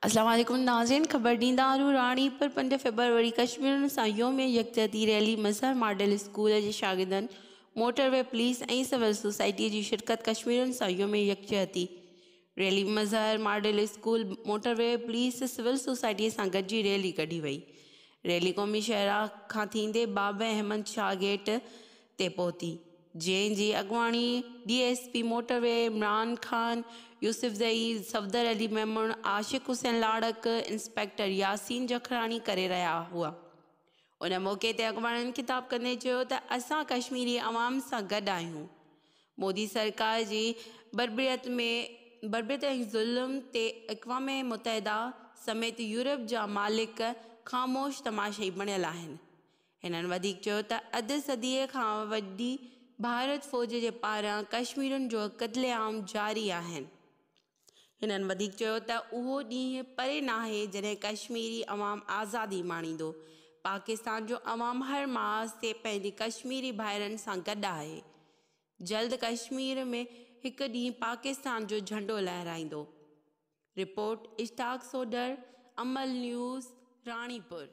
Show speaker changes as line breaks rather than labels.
अस्सलाम वालेकुम नाज़रीन, खबर ॾींदारूं राणीपुर 5 फरवरी कश्मीर सां योम यकजहती रैली मज़हर मॉडल स्कूल जे शागिर्दनि मोटरवे पुलिस ऐं सिविल सोसाइटी जी शिरकत कश्मीर सां योम यकजहती rally Mazhar model school motorway police civil society सां गॾिजी रैली कढी वई। रैली क़ौमी शहरा खां थींदे बाब अहमद शाह गेट ते पहुती, जंहिंजी अॻुवाणी DSP मोटरवे इमरान खान, यूसुफ ज़ई, सफदर अली मेमण, आशिक हुसैन लाड़क, इंस्पेक्टर यासीन जखरानी करे रहिया हुआ। उन मौक़े ते अॻुवाणनि ख़िताब कंदे चयो त असां कश्मीरी अवाम सां गॾु आहियूं। मोदी सरकार जी बर्बरियत ऐं ज़ुल्म ते अक़वाम मुतहिदा समेत यूरोप जा मालिक ख़ामोश तमाशाई बणियल आहिनि। हिननि वधीक चयो त अधु सदीअ खां वॾी भारत फ़ौज जे पारां कश्मीरियुनि जो क़त्लेआम जारी आहिनि। हिननि वधीक चयो त उहो ॾींहुं परे नाहे जॾहिं कश्मीरी अवाम आज़ादी माणींदो। पाकिस्तान जो अवाम हर मास ते पंहिंजे कश्मीरी भाइरनि सां गॾु आहे। जल्द कश्मीर में हिकु ॾींहुं पाकिस्तान जो झंडो लहराईंदो। रिपोर्ट इश्ताक सोडर, अमल न्यूज़, राणीपुर।